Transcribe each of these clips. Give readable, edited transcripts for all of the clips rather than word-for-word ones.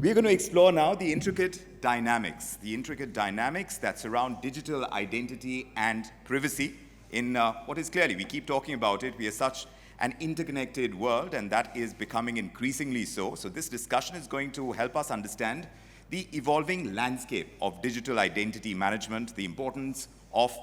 We're going to explore now the intricate dynamics that surround digital identity and privacy in what is clearly, we keep talking about it, we are such an interconnected world, and that is becoming increasingly so. So this discussion is going to help us understand the evolving landscape of digital identity management, the importance of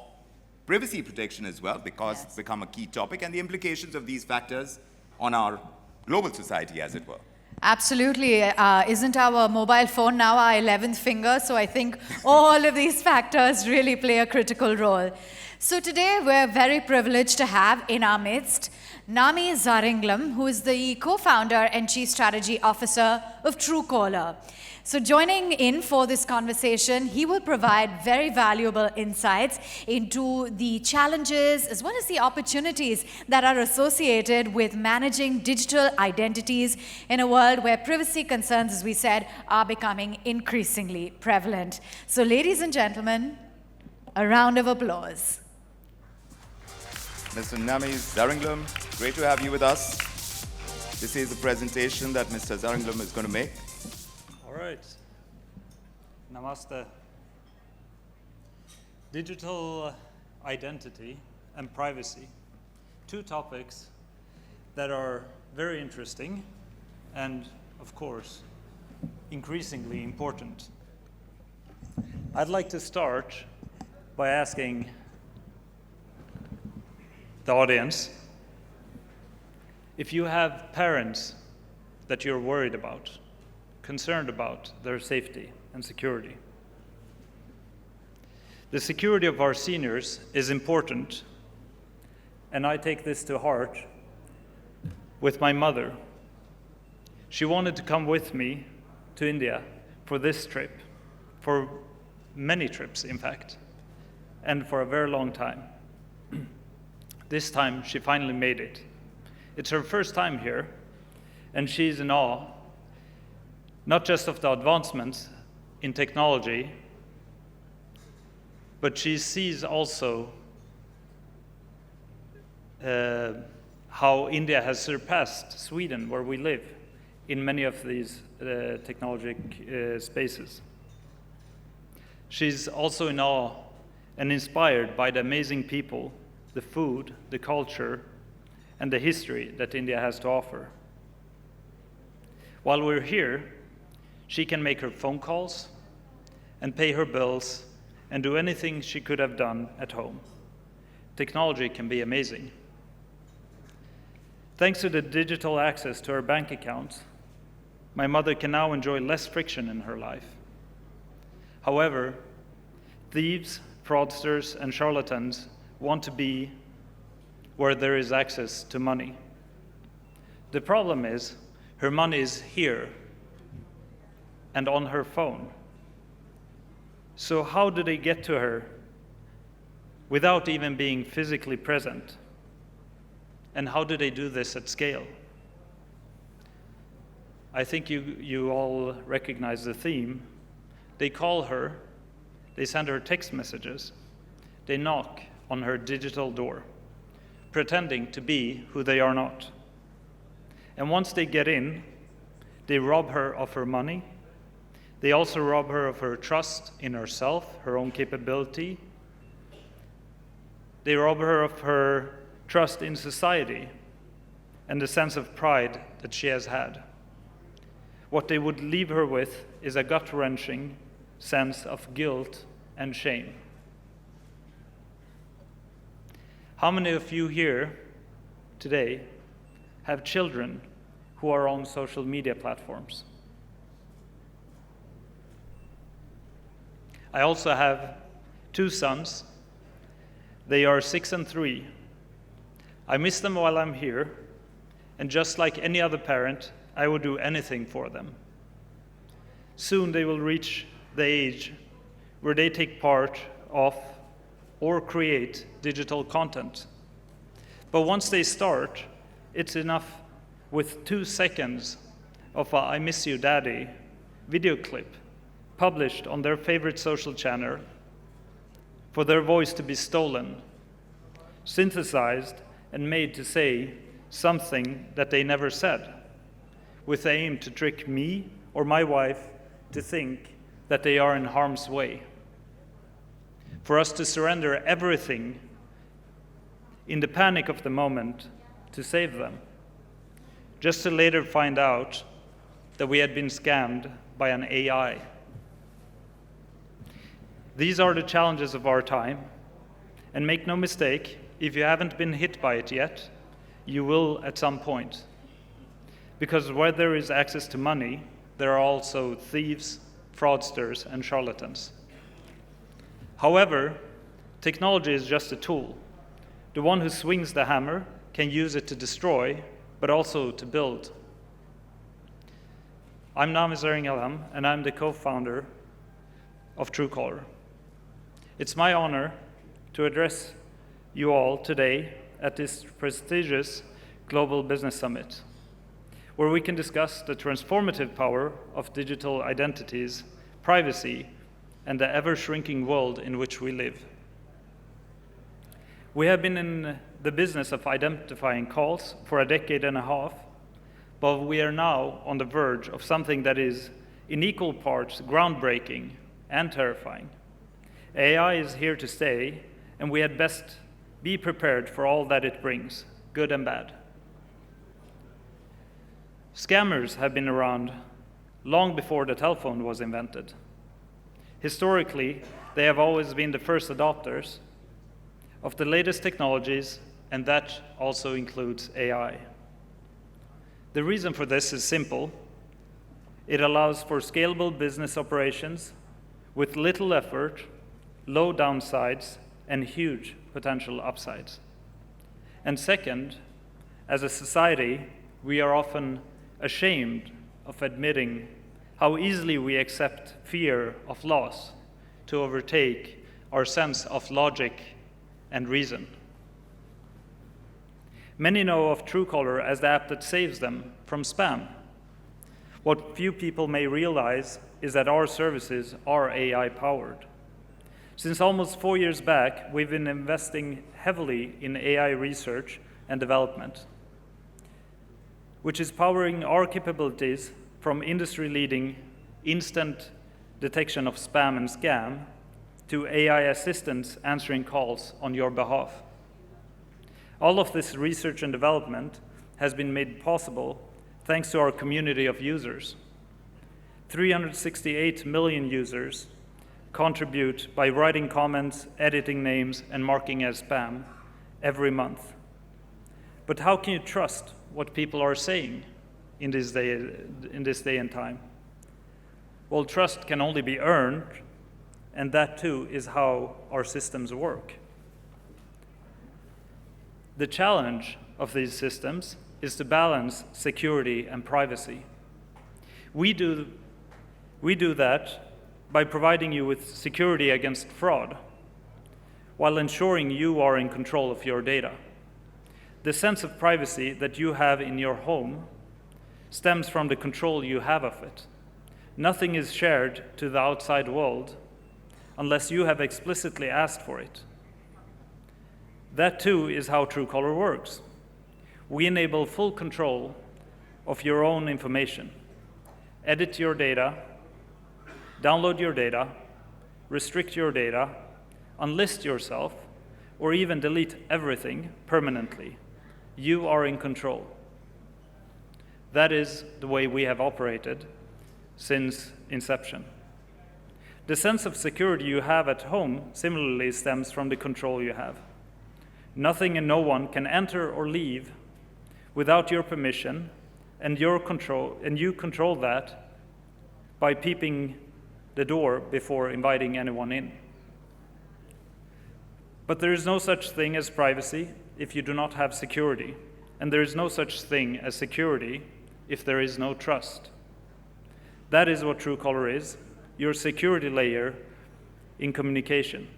privacy protection as well, because it's become a key topic, and the implications of these factors on our global society, as it were. Absolutely. Isn't our mobile phone now our 11th finger? So I think all of these factors really play a critical role. So today we're very privileged to have in our midst Nami Zarringhalam, who is the co-founder and chief strategy officer of Truecaller. So joining in for this conversation, he will provide very valuable insights into the challenges as well as the opportunities that are associated with managing digital identities in a world where privacy concerns, as we said, are becoming increasingly prevalent. So ladies and gentlemen, a round of applause. Mr. Nami Zarringhalam, great to have you with us. This is a presentation that Mr. Zarringhalam is going to make. All right. Namaste. Digital identity and privacy, two topics that are very interesting and, of course, increasingly important. I'd like to start by asking the audience if you have parents that you're worried about, concerned about their safety and security. The security of our seniors is important, and I take this to heart with my mother. She wanted to come with me to India for this trip, for many trips, in fact, and for a very long time. This time, she finally made it. It's her first time here, and she's in awe, not just of the advancements in technology, but she sees also how India has surpassed Sweden, where we live, in many of these technologic spaces. She's also in awe and inspired by the amazing people, the food, the culture, and the history that India has to offer. While we're here, she can make her phone calls and pay her bills and do anything she could have done at home. Technology can be amazing. Thanks to the digital access to her bank accounts, my mother can now enjoy less friction in her life. However, thieves, fraudsters, and charlatans want to be where there is access to money. The problem is, her money is here and on her phone. So how do they get to her without even being physically present? And how do they do this at scale? I think you all recognize the theme. They call her, they send her text messages, they knock on her digital door, pretending to be who they are not. And once they get in, they rob her of her money. They also rob her of her trust in herself, her own capability. They rob her of her trust in society and the sense of pride that she has had. What they would leave her with is a gut-wrenching sense of guilt and shame. How many of you here today have children who are on social media platforms? I also have two sons. They are 6 and 3. I miss them while I'm here, and just like any other parent, I will do anything for them. Soon they will reach the age where they take part of or create digital content. But once they start, it's enough with 2 seconds of a "I miss you, Daddy" video clip published on their favorite social channel for their voice to be stolen, synthesized, and made to say something that they never said, with the aim to trick me or my wife to think that they are in harm's way. For us to surrender everything in the panic of the moment to save them, just to later find out that we had been scammed by an AI. These are the challenges of our time, and make no mistake, if you haven't been hit by it yet, you will at some point. Because where there is access to money, there are also thieves, fraudsters, and charlatans. However, technology is just a tool. The one who swings the hammer can use it to destroy, but also to build. I'm Nami Zarringhalam, and I'm the co-founder of Truecaller. It's my honor to address you all today at this prestigious Global Business Summit, where we can discuss the transformative power of digital identities, privacy, and the ever-shrinking world in which we live. We have been in the business of identifying calls for a decade and a half, but we are now on the verge of something that is in equal parts groundbreaking and terrifying. AI is here to stay, and we had best be prepared for all that it brings, good and bad. Scammers have been around long before the telephone was invented. Historically, they have always been the first adopters of the latest technologies, and that also includes AI. The reason for this is simple. It allows for scalable business operations with little effort, low downsides, and huge potential upsides. And second, as a society, we are often ashamed of admitting how easily we accept fear of loss to overtake our sense of logic and reason. Many know of Truecaller as the app that saves them from spam. What few people may realize is that our services are AI-powered. Since almost 4 years back, we've been investing heavily in AI research and development, which is powering our capabilities from industry-leading instant detection of spam and scam to AI assistants answering calls on your behalf. All of this research and development has been made possible thanks to our community of users. 368 million users contribute by writing comments, editing names, and marking as spam every month. But how can you trust what people are saying in this day and time? Well, trust can only be earned, and that too is how our systems work. The challenge of these systems is to balance security and privacy. We do that by providing you with security against fraud, while ensuring you are in control of your data. The sense of privacy that you have in your home stems from the control you have of it. Nothing is shared to the outside world unless you have explicitly asked for it. That too is how Truecaller works. We enable full control of your own information. Edit your data, download your data, restrict your data, unlist yourself, or even delete everything permanently. You are in control. That is the way we have operated since inception. The sense of security you have at home similarly stems from the control you have. Nothing and no one can enter or leave without your permission, and you control that by peeping the door before inviting anyone in. But there is no such thing as privacy if you do not have security, and there is no such thing as security if there is no trust. That is what Truecaller is, your security layer in communication,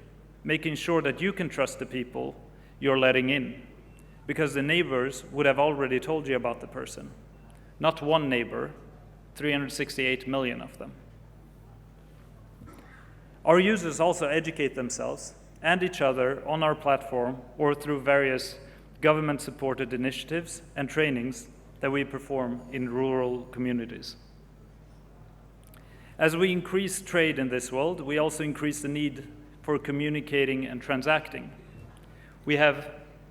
making sure that you can trust the people you're letting in, because the neighbors would have already told you about the person. Not one neighbor, 368 million of them. Our users also educate themselves and each other on our platform or through various government-supported initiatives and trainings that we perform in rural communities. As we increase trade in this world, we also increase the need for communicating and transacting. We have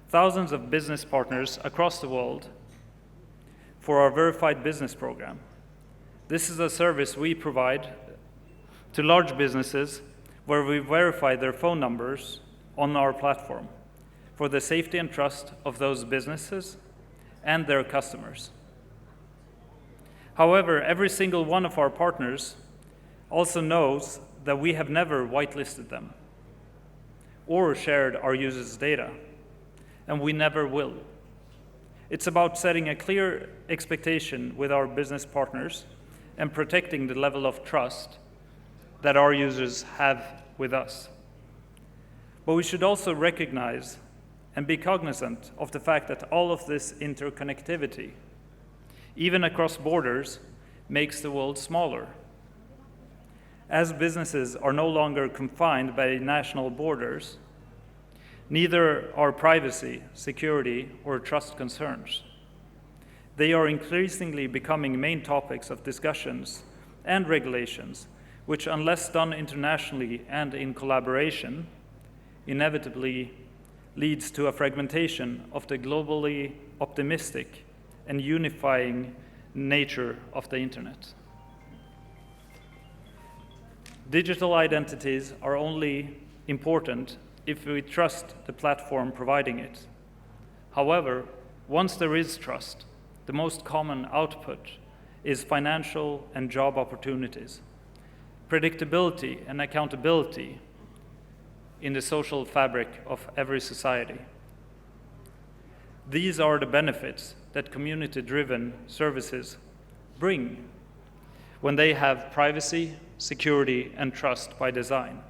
thousands of business partners across the world for our Verified Business program. This is a service we provide to large businesses where we verify their phone numbers on our platform for the safety and trust of those businesses and their customers. However, every single one of our partners also knows that we have never whitelisted them or shared our users' data, and we never will. It's about setting a clear expectation with our business partners and protecting the level of trust that our users have with us. But we should also recognize and be cognizant of the fact that all of this interconnectivity, even across borders, makes the world smaller. As businesses are no longer confined by national borders, neither are privacy, security, or trust concerns. They are increasingly becoming main topics of discussions and regulations, which, unless done internationally and in collaboration, inevitably leads to a fragmentation of the globally optimistic and unifying nature of the internet. Digital identities are only important if we trust the platform providing it. However, once there is trust, the most common output is financial and job opportunities, predictability and accountability in the social fabric of every society. These are the benefits that community-driven services bring when they have privacy, security, and trust by design.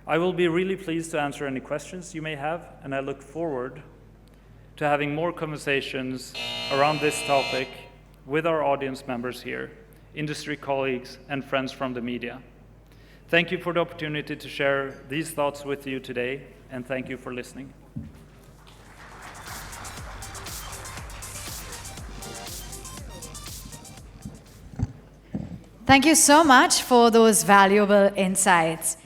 I will be really pleased to answer any questions you may have, and I look forward to having more conversations around this topic with our audience members here, industry colleagues, and friends from the media. Thank you for the opportunity to share these thoughts with you today, and thank you for listening. Thank you so much for those valuable insights.